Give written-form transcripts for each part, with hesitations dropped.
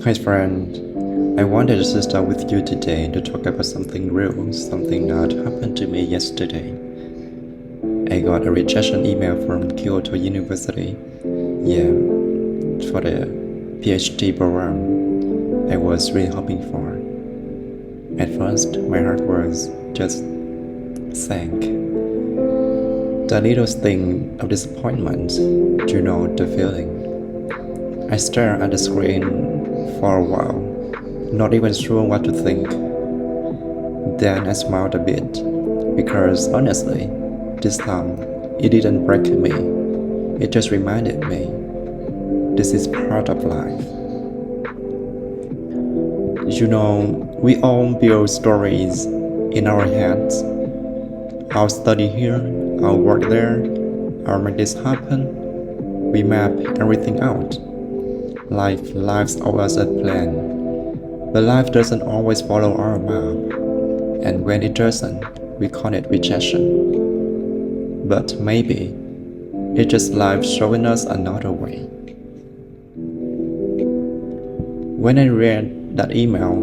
Hi friend, I wanted to sit down with you today to talk about something real, something that happened to me yesterday. I got a rejection email from Kyoto University, yeah, for the PhD program I was really hoping for. At first, my heart was just sank. The little sting of disappointment, the feeling. I stared at the screen for a while, not even sure what to think. Then I smiled a bit, because honestly, this time it didn't break me. It just reminded me this is part of life. We all build stories in our heads. I'll study here, I'll work there, I'll make this happen. We map everything out. Life's always a plan, but life doesn't always follow our map, and when it doesn't, we call it rejection. But maybe it's just life showing us another way. When I read that email,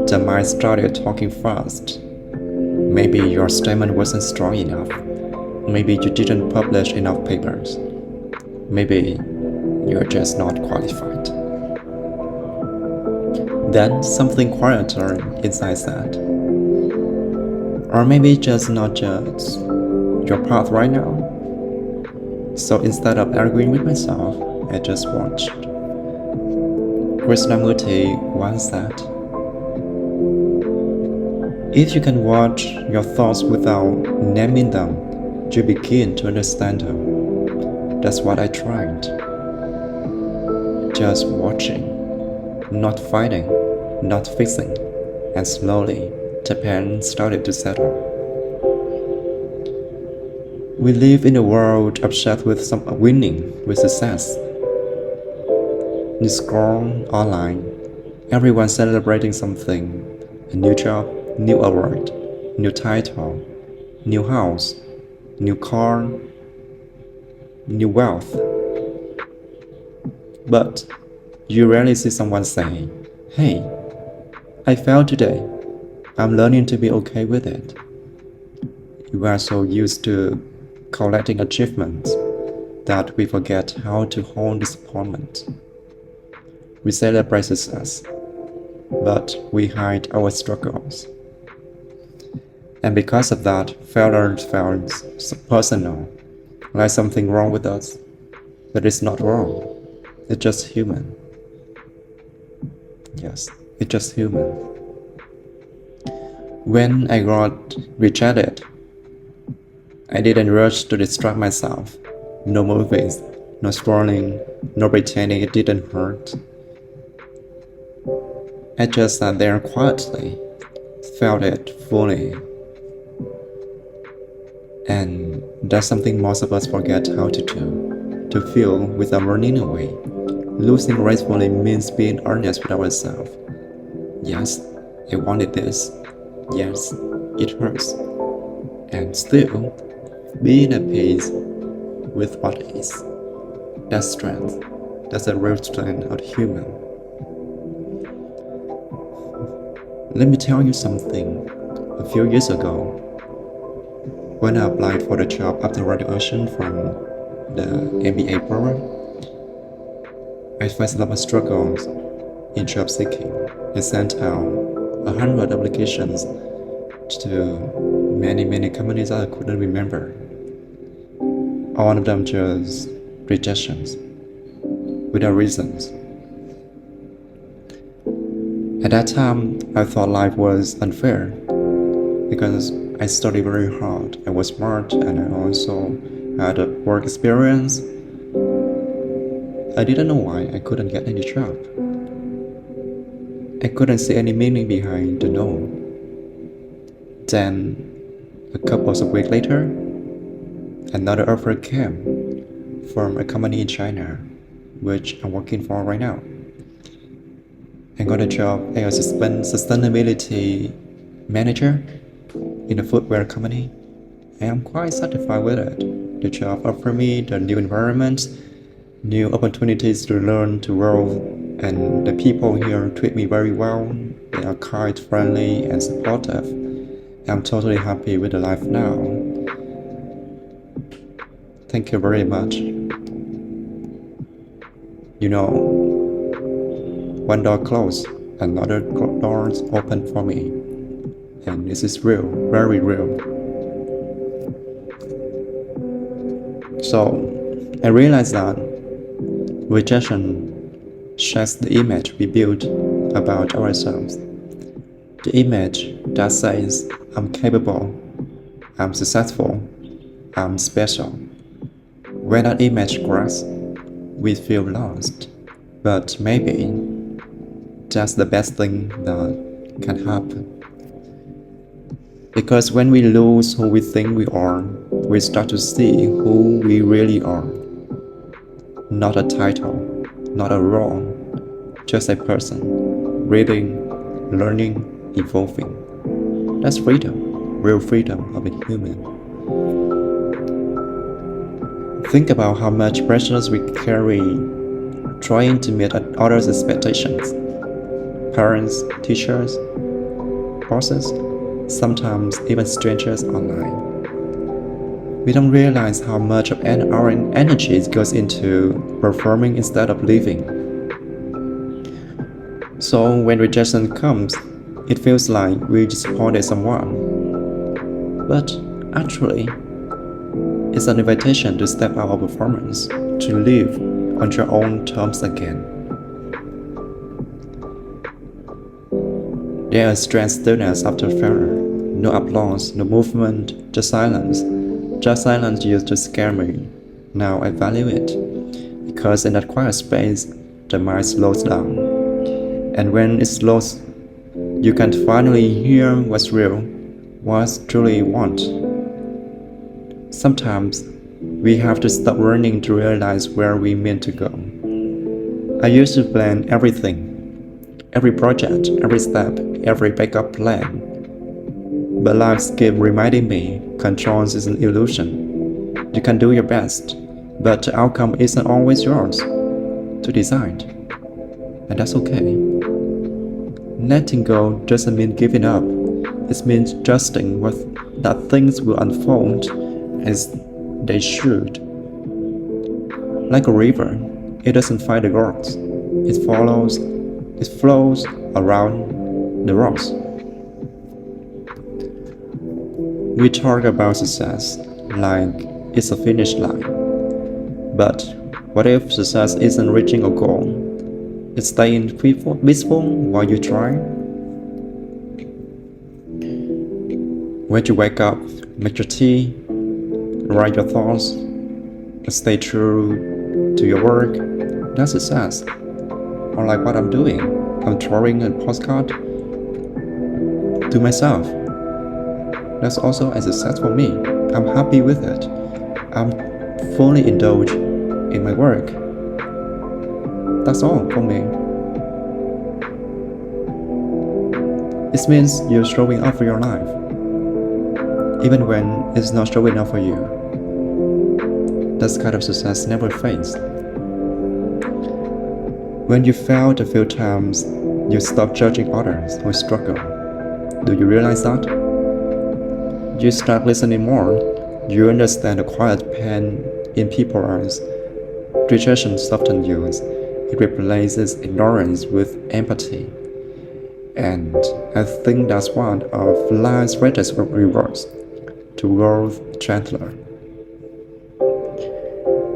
the mind started talking fast. Maybe your statement wasn't strong enough. Maybe you didn't publish enough papers. Maybe you're just not qualified. Then something quieter inside said, or maybe just not just your path right now. So instead of arguing with myself, I just watched. Krishnamurti once said, if you can watch your thoughts without naming them, you begin to understand them. That's what I tried. Just watching, not fighting, not fixing, and slowly the pain started to settle. We live in a world obsessed with some winning, with success. You scroll online, everyone celebrating something, a new job, new award, new title, new house, new car, new wealth. But you rarely see someone say, hey, I failed today. I'm learning to be okay with it. We are so used to collecting achievements that we forget how to hold disappointment. We celebrate success, but we hide our struggles. And because of that, failure feels personal, like something wrong with us. But it's not wrong. It's just human. Yes, it's just human. When I got rejected, I didn't rush to distract myself. No movies, no scrolling, no pretending it didn't hurt. I just sat there quietly, felt it fully. And that's something most of us forget how to do, to feel without running away. Losing gracefully means being honest with ourselves. Yes, I wanted this. Yes, it hurts. And still, being at peace with what is. That's strength. That's a real strength of the human. Let me tell you something. A few years ago, when I applied for the job after graduation from the MBA program, I faced a lot of struggles in job seeking. I sent out 100 applications to many companies I couldn't remember. All of them just rejections, without reasons. At that time, I thought life was unfair because I studied very hard. I was smart and I also had a work experience. I didn't know why I couldn't get any job. I couldn't see any meaning behind the no. Then, a couple of weeks later, another offer came from a company in China, which I'm working for right now. I got a job as a sustainability manager in a footwear company. I am quite satisfied with it. The job offered me the new environment, new opportunities to learn, to grow, and the people here treat me very well. They are kind, friendly, and supportive. I'm totally happy with the life now. Thank you very much. You know, one door closed, another door opened for me. And this is real, very real. So, I realized that rejection sheds the image we build about ourselves. The image that says, I'm capable, I'm successful, I'm special. When that image cracks, we feel lost. But maybe that's the best thing that can happen. Because when we lose who we think we are, we start to see who we really are. Not a title, not a role, just a person, reading, learning, evolving. That's freedom, real freedom of a human. Think about how much pressure we carry trying to meet others' expectations. Parents, teachers, bosses, sometimes even strangers online. We don't realize how much of our energy goes into performing instead of living. So when rejection comes, it feels like we disappointed someone. But actually, it's an invitation to step out of performance, to live on your own terms again. There is strange stillness after failure. No applause, no movement, just silence. Just silence used to scare me. Now I value it, because in that quiet space, the mind slows down. And when it slows, you can finally hear what's real, what's truly want. Sometimes we have to stop running to realize where we meant to go. I used to plan everything, every project, every step, every backup plan. But life keeps reminding me control is an illusion. You can do your best, but the outcome isn't always yours to decide. And that's okay. Letting go doesn't mean giving up. It means trusting that things will unfold as they should. Like a river, it doesn't find the rocks. It flows around the rocks. We talk about success like it's a finish line. But what if success isn't reaching a goal? It's staying peaceful while you try? When you wake up, make your tea, write your thoughts, stay true to your work, that's success. Or like what I'm doing, I'm drawing a postcard to myself. That's also a success for me. I'm happy with it. I'm fully indulged in my work. That's all for me. It means you're showing up for your life, even when it's not showing up for you. That kind of success never fades. When you failed a few times, you stop judging others who struggle. Do you realize that? You start listening more. You understand the quiet pain in people's eyes. Rejection softens you. It replaces ignorance with empathy. And I think that's one of life's greatest rewards, to grow gentler.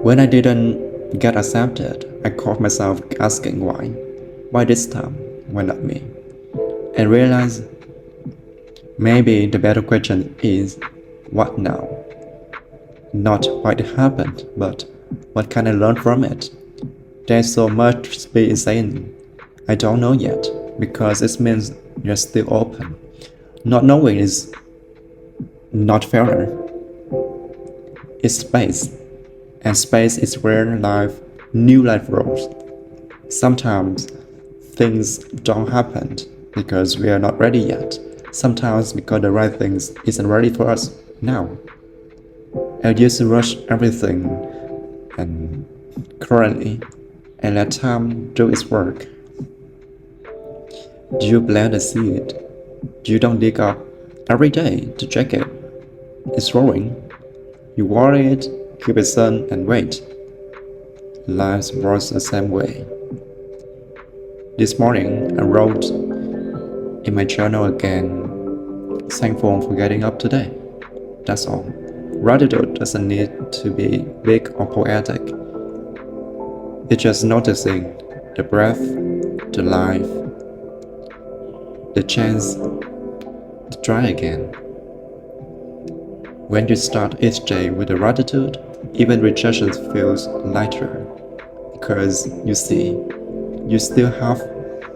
When I didn't get accepted, I caught myself asking why. Why this time? Why not me? And realized maybe the better question is, what now? Not what happened, but what can I learn from it? There's so much to be saying. I don't know yet, because it means you're still open. Not knowing is not failure. It's space. And space is where new life grows. Sometimes things don't happen because we are not ready yet. Sometimes because the right things isn't ready for us now. I used to rush everything, and currently I let time do its work. You plant a seed. You don't dig up every day to check it. It's growing. You water it, keep it sun, and wait. Life works the same way. This morning, I wrote in my journal again, thankful for getting up today. That's all. Gratitude doesn't need to be big or poetic. It's just noticing the breath, the life, the chance to try again. When you start each day with a gratitude, even rejection feels lighter because you see you still have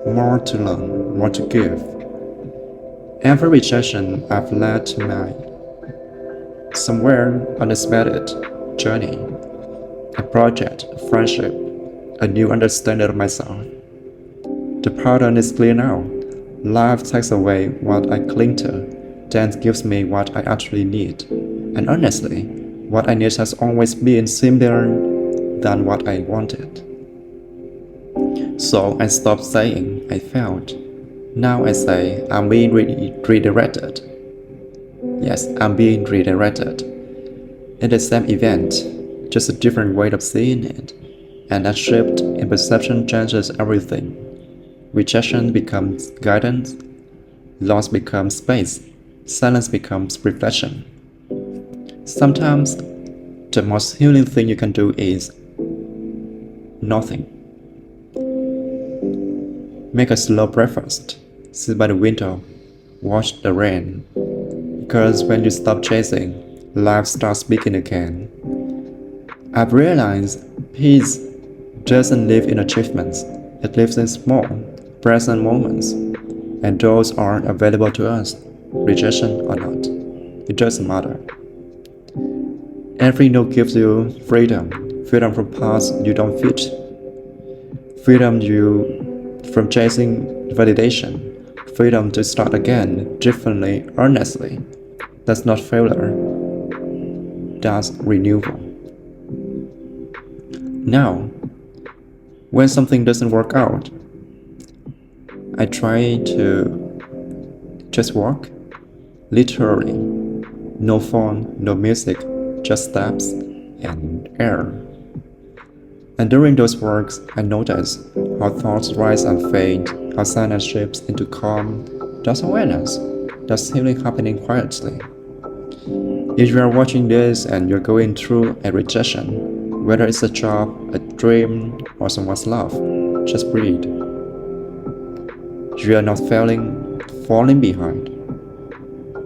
more to learn, more to give. Every rejection I've led to my somewhere unexpected journey, a project, a friendship, a new understanding of myself. The pattern is clear now. Life takes away what I cling to, then gives me what I actually need. And honestly, what I need has always been simpler than what I wanted. So I stopped saying I failed. Now I say I'm being redirected. Yes, I'm being redirected. In the same event, just a different way of seeing it. And that shift in perception changes everything. Rejection becomes guidance, loss becomes space, silence becomes reflection. Sometimes the most healing thing you can do is nothing. Make a slow breakfast, sit by the window, watch the rain. Because when you stop chasing, life starts speaking again. I've realized peace doesn't live in achievements, it lives in small, present moments, and those aren't available to us, rejection or not. It doesn't matter. Every no gives you freedom from paths you don't fit, freedom from chasing validation, freedom to start again differently, earnestly. That's not failure, that's renewal. Now, when something doesn't work out, I try to just walk, literally. No phone, no music, just steps and air. And during those walks, I notice how thoughts rise and fade, how silence shifts into calm. That's awareness. That's healing happening quietly. If you are watching this and you're going through a rejection, whether it's a job, a dream, or someone's love, just breathe. You are not falling behind.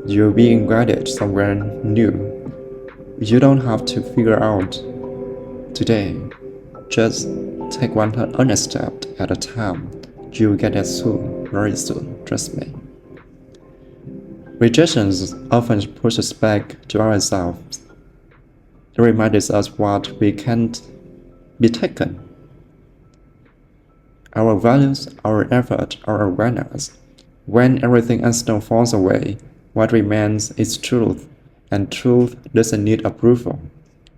You're being guided somewhere new. You don't have to figure out today. Just take one honest step at a time. You'll get there soon, very soon, trust me. Rejections often push us back to ourselves. It reminds us what we can't be taken. Our values, our effort, our awareness. When everything external falls away, what remains is truth, and truth doesn't need approval.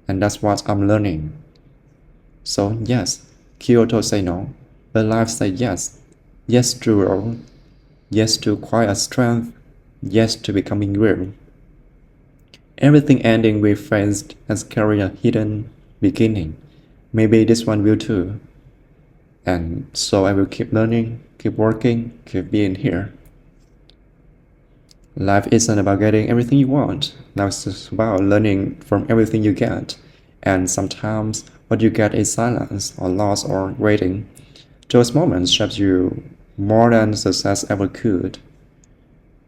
And that's what I'm learning. So yes, Kyoto say no, but life say yes. Yes to growth, yes to quiet strength, yes to becoming real. Everything ending we faced has carried a hidden beginning. Maybe this one will too. And so I will keep learning, keep working, keep being here. Life isn't about getting everything you want. Life is about learning from everything you get. And sometimes what you get is silence or loss or waiting. Those moments shape you more than success ever could.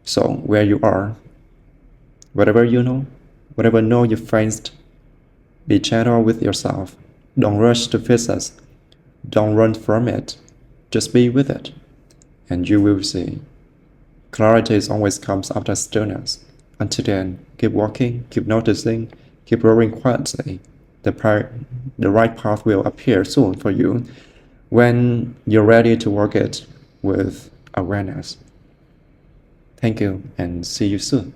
So where you are, whatever you know, whatever no you faced, be gentle with yourself. Don't rush to fix it. Don't run from it. Just be with it. And you will see. Clarity always comes after stillness. Until then, keep walking, keep noticing, keep growing quietly. The right path will appear soon for you when you're ready to walk it with awareness. Thank you and see you soon.